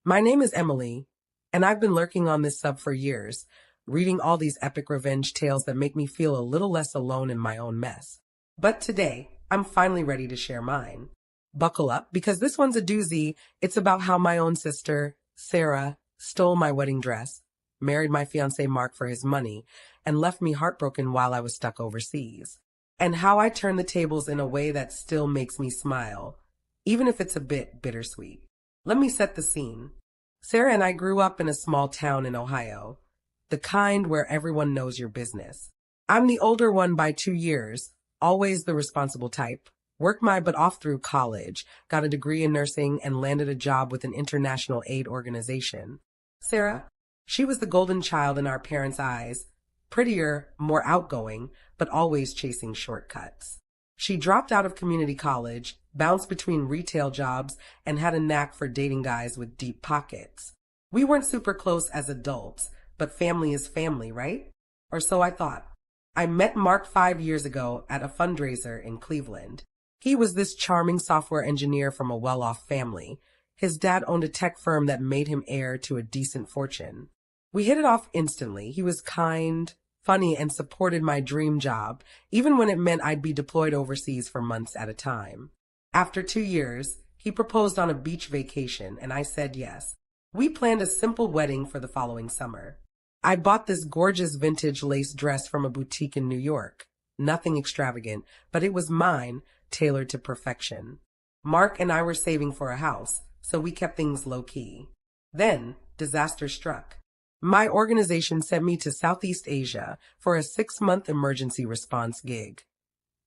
My name is Emily, and I've been lurking on this sub for years, reading all these epic revenge tales that make me feel a little less alone in my own mess. But today, I'm finally ready to share mine. Buckle up, because this one's a doozy. It's about how my own sister, Sarah, stole my wedding dress, married my fiancé Mark for his money, and left me heartbroken while I was stuck overseas. And how I turned the tables in a way that still makes me smile, even if it's a bit bittersweet. Let me set the scene. Sarah and I grew up in a small town in Ohio, the kind where everyone knows your business. I'm the older one by 2 years, always the responsible type. Worked my butt off through college, got a degree in nursing, and landed a job with an international aid organization. Sarah, she was the golden child in our parents' eyes, prettier, more outgoing, but always chasing shortcuts. She dropped out of community college, bounced between retail jobs, and had a knack for dating guys with deep pockets. We weren't super close as adults, but family is family, right? Or so I thought. I met Mark 5 years ago at a fundraiser in Cleveland. He was this charming software engineer from a well-off family. His dad owned a tech firm that made him heir to a decent fortune. We hit it off instantly. He was kind, funny, and supported my dream job, even when it meant I'd be deployed overseas for months at a time. After 2 years, he proposed on a beach vacation, and I said yes. We planned a simple wedding for the following summer. I bought this gorgeous vintage lace dress from a boutique in New York. Nothing extravagant, but it was mine, tailored to perfection. Mark and I were saving for a house, so we kept things low-key. Then, disaster struck. My organization sent me to Southeast Asia for a 6-month emergency response gig,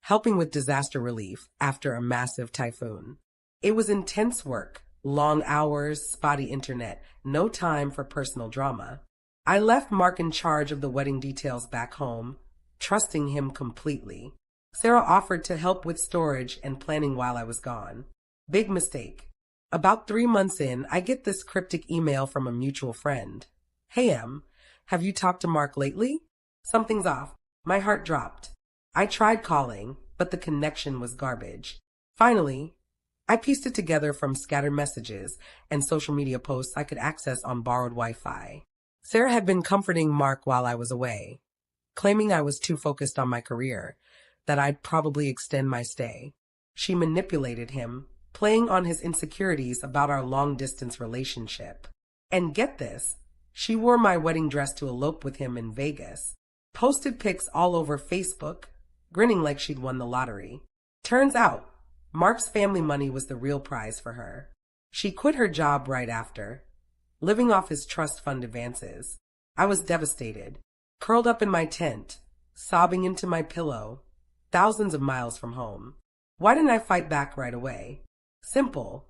helping with disaster relief after a massive typhoon. It was intense work, long hours, spotty internet, no time for personal drama. I left Mark in charge of the wedding details back home, trusting him completely. Sarah offered to help with storage and planning while I was gone. Big mistake. About 3 months in, I get this cryptic email from a mutual friend. "Hey Em, have you talked to Mark lately?" Something's off. My heart dropped. I tried calling, but the connection was garbage. Finally, I pieced it together from scattered messages and social media posts I could access on borrowed Wi-Fi. Sarah had been comforting Mark while I was away, claiming I was too focused on my career, that I'd probably extend my stay. She manipulated him, playing on his insecurities about our long-distance relationship. And get this, she wore my wedding dress to elope with him in Vegas, posted pics all over Facebook, grinning like she'd won the lottery. Turns out, Mark's family money was the real prize for her. She quit her job right after, living off his trust fund advances. I was devastated, curled up in my tent, sobbing into my pillow, thousands of miles from home. Why didn't I fight back right away? Simple.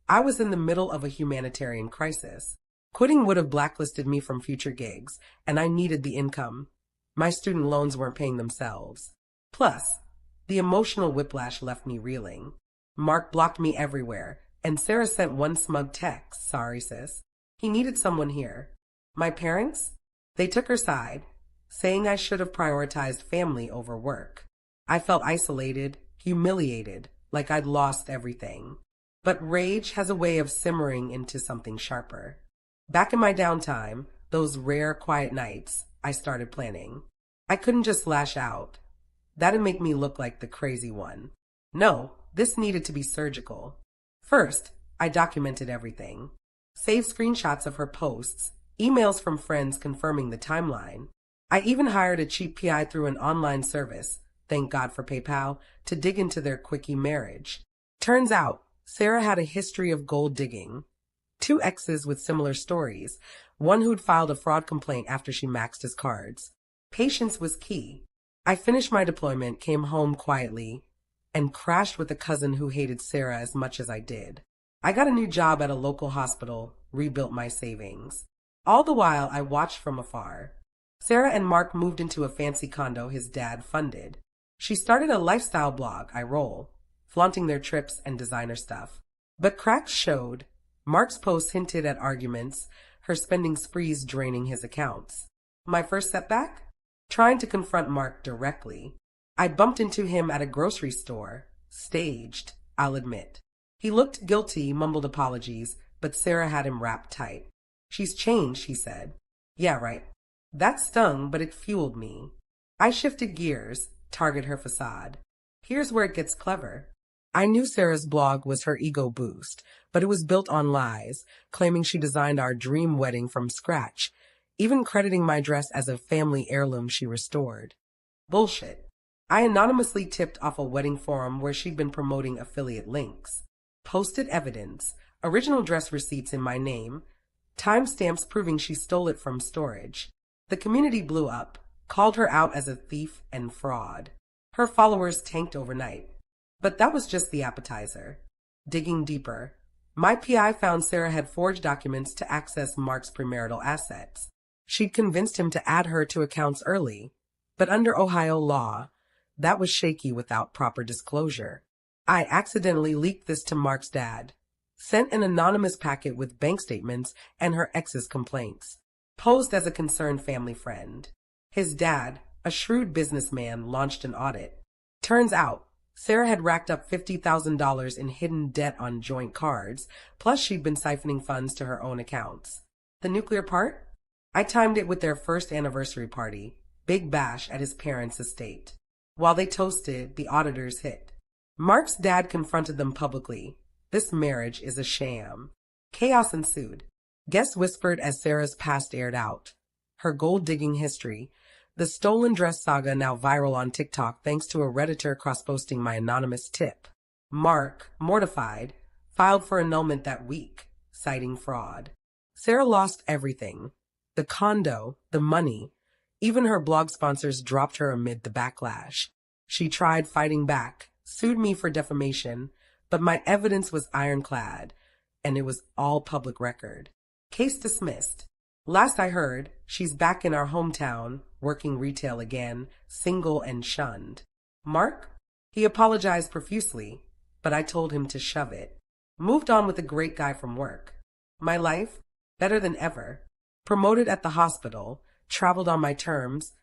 I was in the middle of a humanitarian crisis. Quitting would have blacklisted me from future gigs, and I needed the income. My student loans weren't paying themselves. Plus, the emotional whiplash left me reeling. Mark blocked me everywhere, and Sarah sent one smug text, "Sorry, sis." He needed someone here. My parents? They took her side, saying I should have prioritized family over work. I felt isolated, humiliated, like I'd lost everything. But rage has a way of simmering into something sharper. Back in my downtime, those rare quiet nights, I started planning. I couldn't just lash out. That'd make me look like the crazy one. No, this needed to be surgical. First, I documented everything. Saved screenshots of her posts, emails from friends confirming the timeline. I even hired a cheap PI through an online service, thank God for PayPal, to dig into their quickie marriage. Turns out, Sarah had a history of gold digging. 2 exes with similar stories, one who'd filed a fraud complaint after she maxed his cards. Patience was key. I finished my deployment, came home quietly, and crashed with a cousin who hated Sarah as much as I did. I got a new job at a local hospital, rebuilt my savings. All the while, I watched from afar. Sarah and Mark moved into a fancy condo his dad funded. She started a lifestyle blog, I roll, flaunting their trips and designer stuff. But cracks showed. Mark's posts hinted at arguments, her spending sprees draining his accounts. My first setback? Trying to confront Mark directly. I bumped into him at a grocery store. Staged, I'll admit. He looked guilty, mumbled apologies, but Sarah had him wrapped tight. "She's changed," he said. "Yeah, right." That stung, but it fueled me. I shifted gears, target her facade. Here's where it gets clever. I knew Sarah's blog was her ego boost, but it was built on lies, claiming she designed our dream wedding from scratch, even crediting my dress as a family heirloom she restored. Bullshit. I anonymously tipped off a wedding forum where she'd been promoting affiliate links. Posted evidence, original dress receipts in my name, timestamps proving she stole it from storage. The community blew up, called her out as a thief and fraud. Her followers tanked overnight. But that was just the appetizer. Digging deeper, my PI found Sarah had forged documents to access Mark's premarital assets. She'd convinced him to add her to accounts early, but under Ohio law, that was shaky without proper disclosure. I accidentally leaked this to Mark's dad, sent an anonymous packet with bank statements and her ex's complaints, posed as a concerned family friend. His dad, a shrewd businessman, launched an audit. Turns out, Sarah had racked up $50,000 in hidden debt on joint cards, plus she'd been siphoning funds to her own accounts. The nuclear part? I timed it with their first anniversary party, big bash at his parents' estate. While they toasted, the auditors hit. Mark's dad confronted them publicly. "This marriage is a sham." Chaos ensued. Guests whispered as Sarah's past aired out. Her gold-digging history, the stolen dress saga now viral on TikTok thanks to a Redditor cross-posting my anonymous tip. Mark, mortified, filed for annulment that week, citing fraud. Sarah lost everything. The condo, the money, even her blog sponsors dropped her amid the backlash. She tried fighting back, sued me for defamation, but my evidence was ironclad, and it was all public record. Case dismissed. Last I heard, she's back in our hometown, working retail again, single and shunned. Mark? He apologized profusely, but I told him to shove it. Moved on with a great guy from work. My life? Better than ever. Promoted at the hospital, traveled on my terms,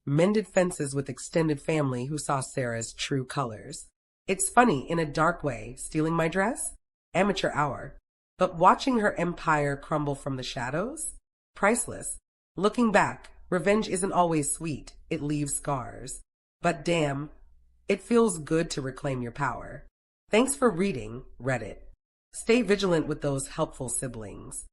mended fences with extended family who saw Sarah's true colors. It's funny, in a dark way, stealing my dress? Amateur hour. But watching her empire crumble from the shadows? Priceless. Looking back, revenge isn't always sweet. It leaves scars. But damn, it feels good to reclaim your power. Thanks for reading, Reddit. Stay vigilant with those helpful siblings.